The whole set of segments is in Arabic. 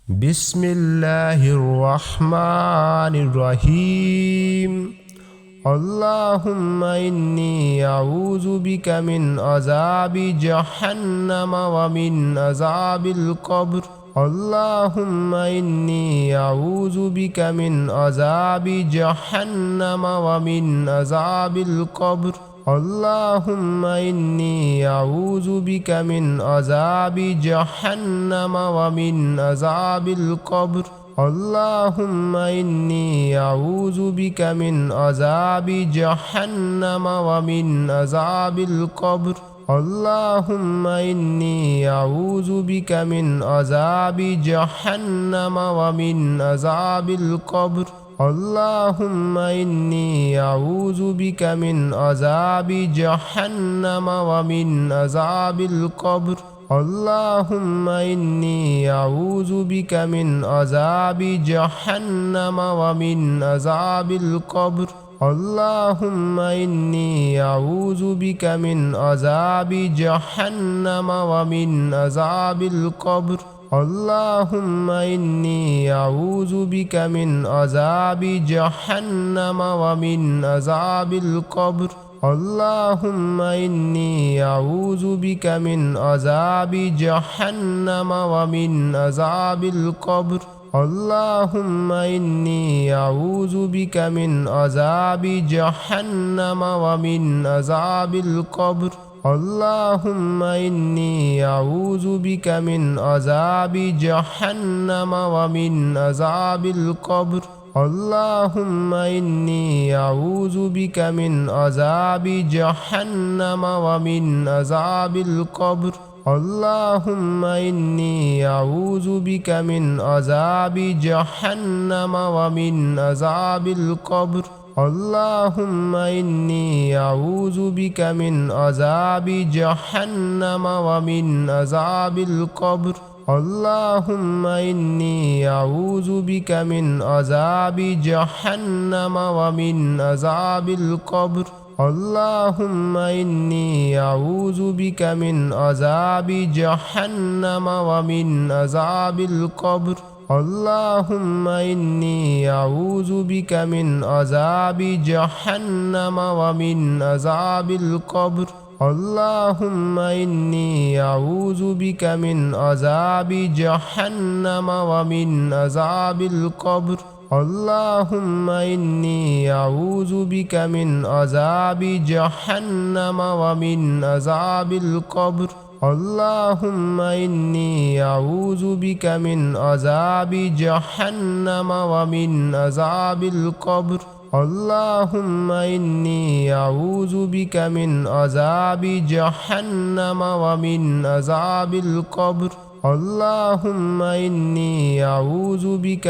বিসমিল্লাহির রহমানির রহিম। আল্লাহুম্মা ইন্নী আউযু বিকা মিন আযাবি জাহান্নাম ওয়া মিন আযাবিল কবর। আল্লাহুম্মা ইন্নী আউযু বিকা মিন আযাবি জাহান্নাম ওয়া মিন আযাবিল কবর। আল্লাহুম্মা ইন্নী আউযু বিকা মিন আযাবি জাহান্নাম ওয়া মিন আযাবিল কবর। আল্লাহুম্মা ইন্নী আউযু বিকা মিন আযাবি জাহান্নাম ওয়া মিন আযাবিল কবর। আল্লাহুম্মা ইন্নী আউযু বিকা মিন আযাবি জাহান্নাম ওয়া মিন আযাবিল কবর। আল্লাহুম্মা ইন্নী আউযু বিকা মিন আযাবি জাহান্নাম ওয়া মিন আযাবিল কবর। আল্লাহুম্মা ইন্নী আউযু বিকা মিন আযাবি জাহান্নাম ওয়া মিন আযাবিল কবর। আল্লাহুম্মা ইন্নী আউযু বিকা মিন আযাবি জাহান্নাম ওয়া মিন আযাবিল কবর। আল্লাহুম্মা ইন্নী আউযু বিকা মিন আযাবি জাহান্নাম ওয়া মিন আযাবিল কবর। আল্লাহুম্মা ইন্নী আউযু বিকা মিন আযাবি জাহান্নাম ওয়া মিন আযাবিল কবর। আল্লাহুম্মা ইন্নী আউযু বিকা মিন আযাবি জাহান্নাম ওয়া মিন আযাবিল কবর। আল্লাহুম্মা ইন্নী আউযু বিকা মিন আযাবি জাহান্নাম ওয়া মিন আযাবিল কবর। আল্লাহুম্মা ইন্নী আউযু বিকা মিন আযাবি জাহান্নাম ওয়া মিন আযাবিল কবর। আল্লাহুম্মা ইন্নী আউযু বিকা মিন আযাবি জাহান্নাম ওয়া মিন আযাবিল কবর। আল্লাহুম্মা ইন্নী আউযু বিকা মিন আযাবি জাহান্নাম ওয়া মিন আযাবিল কবর। আল্লাহুম্মা ইন্নী আউযু বিকা মিন আযাবি জাহান্নাম ওয়া মিন আযাবিল কবর। আল্লাহুম্মা ইন্নী আউযু বিকা মিন আযাবি জাহান্নাম ওয়া মিন আযাবিল কবর। আল্লাহুম্মা ইন্নী আউযু বিকা মিন আযাবি জাহান্নাম ওয়া মিন আযাবিল কবর। আল্লাহুম্মা ইন্নী আউযু বিকা মিন আযাবি জাহান্নাম ওয়া মিন আযাবিল কবর। আল্লাহুম্মা ইন্নী আউযু বিকা মিন আযাবি জাহান্নাম ওয়া মিন আযাবিল কবর। আল্লাহুম্মা ইন্নী আউযু বিকা মিন আযাবি জাহান্নাম ওয়া মিন আযাবিল কবর। আল্লাহুম্মা ইন্নী আউযু বিকা মিন আযাবি জাহান্নাম ওয়া মিন আযাবিল কবর। আল্লাহুম্মা ইন্নী আউযু বিকা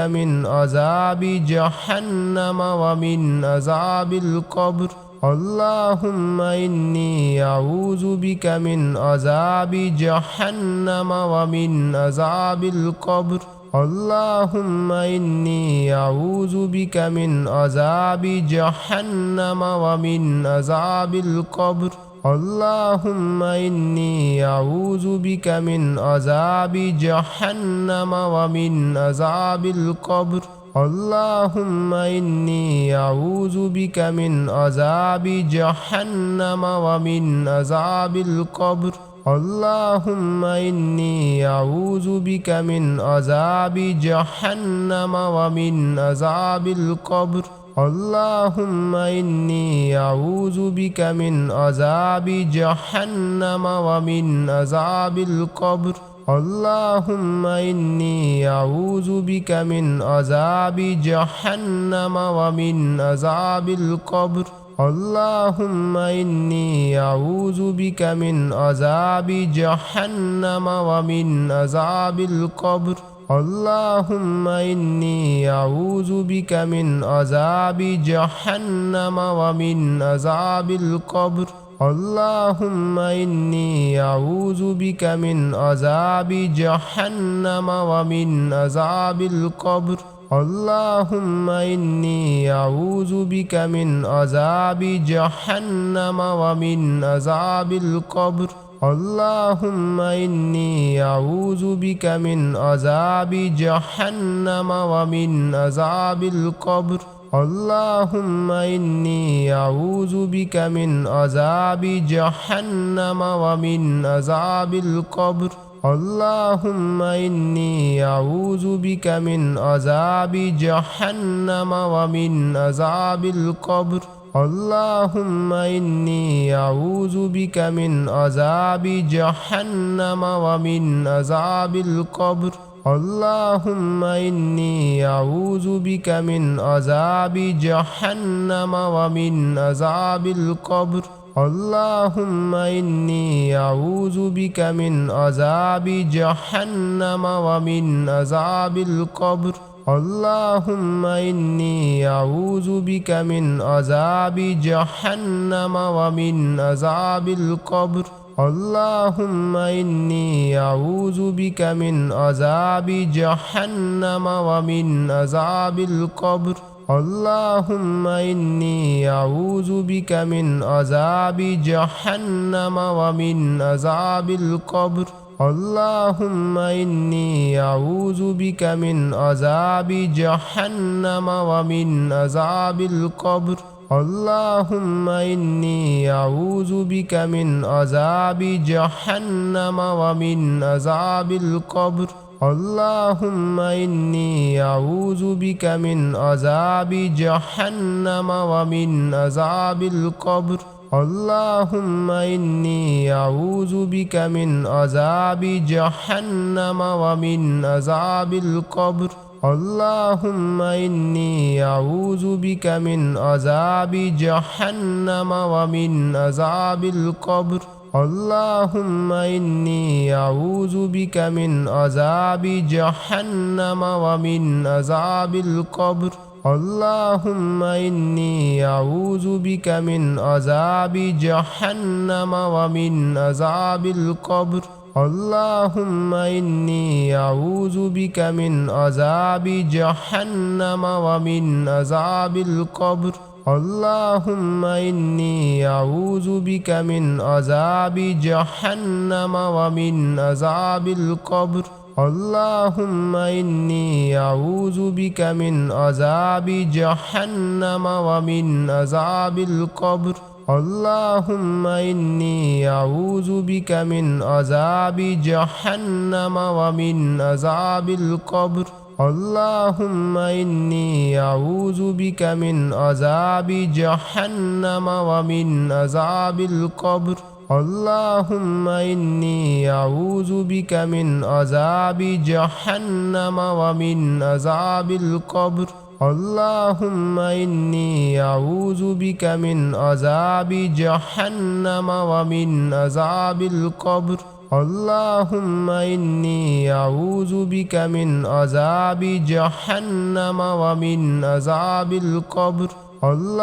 মিন আযাবি জাহান্নাম ওয়া মিন আযাবিল কবর। আল্লাহুম্মা ইন্নী আউযু বিকা মিন আযাবি জাহান্নাম ওয়া মিন আযাবিল কবর। আল্লাহুম্মা ইন্নী আউযু বিকা মিন আযাবি জাহান্নাম ওয়া মিন আযাবিল কবর। আল্লাহুম্মা ইন্নী আউযু বিকা মিন আযাবি জাহান্নাম ওয়া মিন আযাবিল কবর। আল্লাহুম্মা ইন্নী আউযু বিকা মিন আযাবি জাহান্নাম ওয়া মিন আযাবিল কবর। আল্লাহুম্মা ইন্নী আউযু বিকা মিন আযাবি জাহান্নাম ওয়া মিন আযাবিল কবর। আল্লাহুম্মা ইন্নী আউযু বিকা মিন আযাবি জাহান্নাম ওয়া মিন আযাবিল কবর। আল্লাহুম্মা ইন্নী আউযু বিকা মিন আযাবি জাহান্নাম ওয়া মিন আযাবিল কবর। আল্লাহুম্মা ইন্নী আউযু বিকা মিন আযাবি জাহান্নাম ওয়া মিন আযাবিল কবর। আল্লাহুম্মা ইন্নী আউযু বিকা মিন আযাবি জাহান্নাম ওয়া মিন আযাবিল কবর। আল্লাহুম্মা ইন্নী আউযু বিকা মিন আযাবি জাহান্নাম ওয়া মিন আযাবিল কবর। আল্লাহুম্মা ইন্নী আউযু বিকা মিন আযাবি জাহান্নাম ওয়া মিন আযাবিল কবর। اللهم إني أعوذ بك من عذاب جهنم ومن عذاب القبر اللهم إني أعوذ بك من عذاب جهنم ومن عذاب القبر اللهم إني أعوذ بك من عذاب جهنم ومن عذاب القبر اللهم إني أعوذ بك من عذاب جهنم ومن عذاب القبر اللهم إني أعوذ بك من عذاب جهنم ومن عذاب القبر اللهم إني أعوذ بك من عذاب جهنم ومن عذاب القبر اللهم إني أعوذ بك من عذاب جهنم ومن عذاب القبر اللهم إني أعوذ بك من عذاب جهنم ومن عذاب القبر اللهم إني أعوذ بك من عذاب جهنم ومن عذاب القبر اللهم إني أعوذ بك من عذاب جهنم ومن عذاب القبر اللهم إني أعوذ بك من عذاب جهنم ومن عذاب القبر اللهم إني أعوذ بك من عذاب جهنم ومن عذاب القبر اللهم إني أعوذ بك من عذاب جهنم ومن عذاب القبر اللهم إني أعوذ بك من عذاب جهنم ومن عذاب القبر اللهم إني أعوذ بك من عذاب جهنم ومن عذاب القبر اللهم إني أعوذ بك من عذاب جهنم ومن عذاب القبر اللهم إني أعوذ بك من عذاب جهنم ومن عذاب القبر اللهم إني أعوذ بك من عذاب جهنم ومن عذاب القبر اللهم إني أعوذ بك من عذاب جهنم ومن عذاب القبر اللهم إني أعوذ بك من عذاب جهنم ومن عذاب القبر اللهم إني أعوذ بك من عذاب جهنم ومن عذاب القبر اللهم إني أعوذ بك من عذاب جهنم ومن عذاب القبر اللهم إني أعوذ بك من عذاب جهنم ومن عذاب القبر اللهم إني أعوذ بك من عذاب جهنم ومن عذاب القبر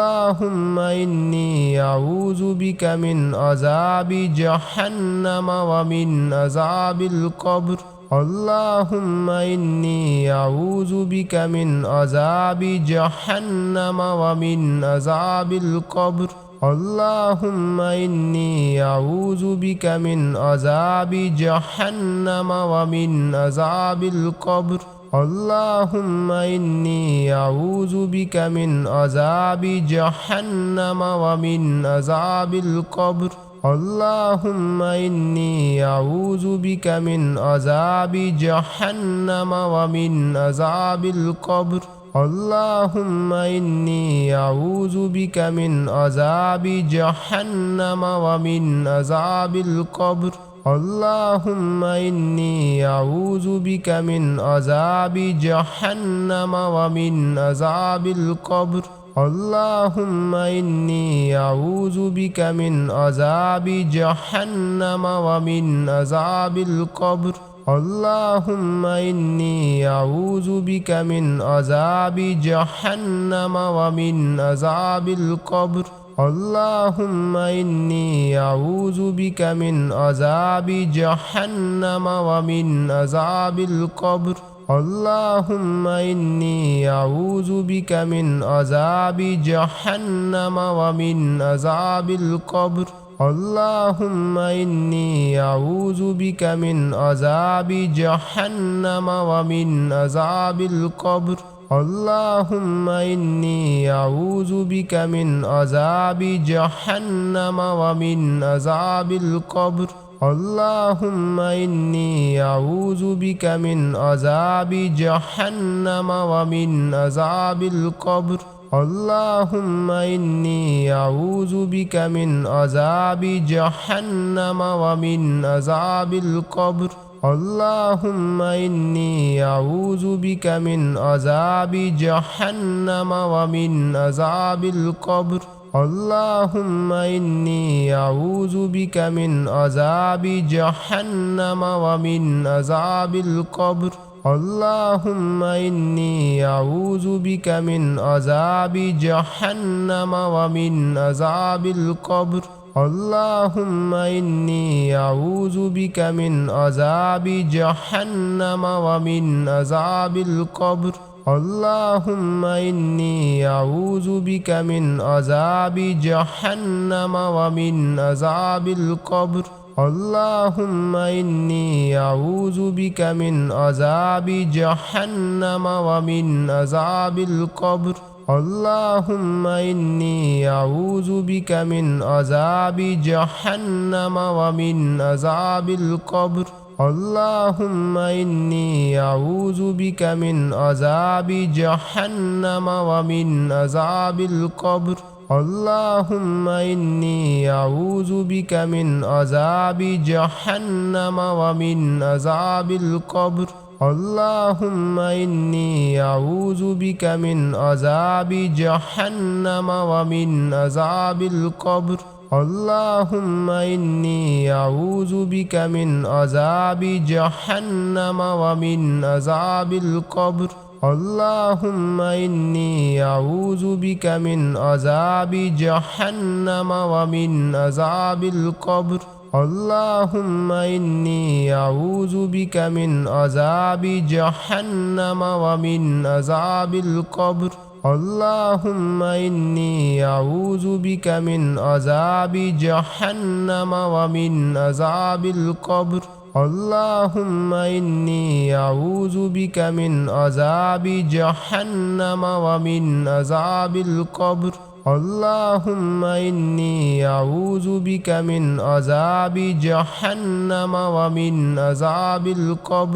اللهم إني أعوذ بك من عذاب جهنم ومن عذاب القبر اللهم إني أعوذ بك من عذاب جهنم ومن عذاب القبر اللهم إني أعوذ بك من عذاب جهنم ومن عذاب القبر اللهم إني أعوذ بك من عذاب جهنم ومن عذاب القبر اللهم إني أعوذ بك من عذاب جهنم ومن عذاب القبر اللهم إني أعوذ بك من عذاب جهنم ومن عذاب القبر اللهم إني أعوذ بك من عذاب جهنم ومن عذاب القبر اللهم إني أعوذ بك من عذاب جهنم ومن عذاب القبر اللهم إني أعوذ بك من عذاب جهنم ومن عذاب القبر اللهم إني أعوذ بك من عذاب جهنم ومن عذاب القبر اللهم إني أعوذ بك من عذاب جهنم ومن عذاب القبر اللهم إني أعوذ بك من عذاب جهنم ومن عذاب القبر اللهم إني أعوذ بك من عذاب جهنم ومن عذاب القبر اللهم إني أعوذ بك من عذاب جهنم ومن عذاب القبر اللهم إني أعوذ بك من عذاب جهنم ومن عذاب القبر اللهم إني أعوذ بك من عذاب جهنم ومن عذاب القبر اللهم إني أعوذ بك من عذاب جهنم ومن عذاب القبر اللهم إني أعوذ بك من عذاب جهنم ومن عذاب القبر اللهم إني أعوذ بك من عذاب جهنم ومن عذاب القبر اللهم إني أعوذ بك من عذاب جهنم ومن عذاب القبر اللهم إني أعوذ بك من عذاب جهنم ومن عذاب القبر اللهم إني أعوذ بك من عذاب جهنم ومن عذاب القبر اللهم إني أعوذ بك من عذاب جهنم ومن عذاب القبر اللهم إني أعوذ بك من عذاب جهنم ومن عذاب القبر اللهم إني أعوذ بك من عذاب جهنم ومن عذاب القبر اللهم إني أعوذ بك من عذاب جهنم ومن عذاب القبر اللهم إني أعوذ بك من عذاب جهنم ومن عذاب القبر اللهم إني أعوذ بك من عذاب جهنم ومن عذاب القبر اللهم إني أعوذ بك من عذاب جهنم ومن عذاب القبر اللهم إني أعوذ بك من عذاب جهنم ومن عذاب القبر اللهم إني أعوذ بك من عذاب جهنم ومن عذاب القبر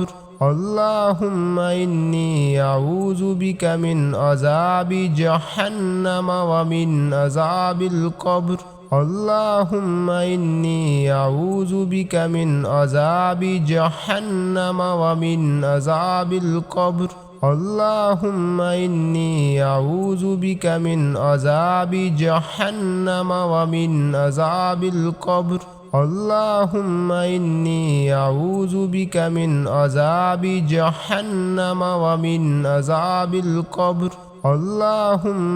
اللهم إني أعوذ بك من عذاب جهنم ومن عذاب القبر اللهم إني أعوذ بك من عذاب جهنم ومن عذاب القبر اللهم إني أعوذ بك من عذاب جهنم ومن عذاب القبر اللهم إني أعوذ بك من عذاب جهنم ومن عذاب القبر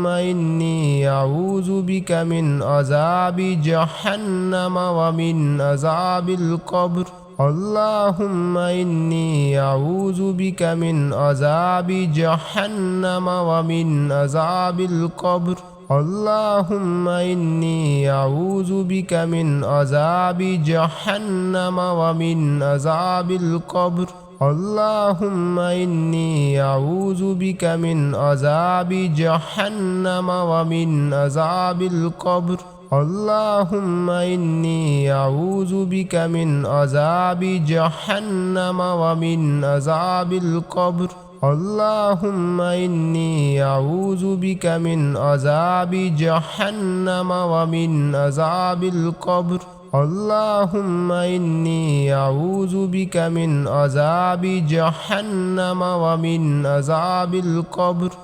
اللهم إني أعوذ بك من عذاب جهنم ومن عذاب القبر اللهم إني أعوذ بك من عذاب جهنم ومن عذاب القبر اللهم إني أعوذ بك من عذاب جهنم ومن عذاب القبر اللهم إني أعوذ بك من عذاب جهنم ومن عذاب القبر اللهم إني أعوذ بك من عذاب جهنم ومن عذاب القبر اللهم إني أعوذ بك من عذاب جهنم ومن عذاب القبر اللهم إني أعوذ بك من عذاب جهنم ومن عذاب القبر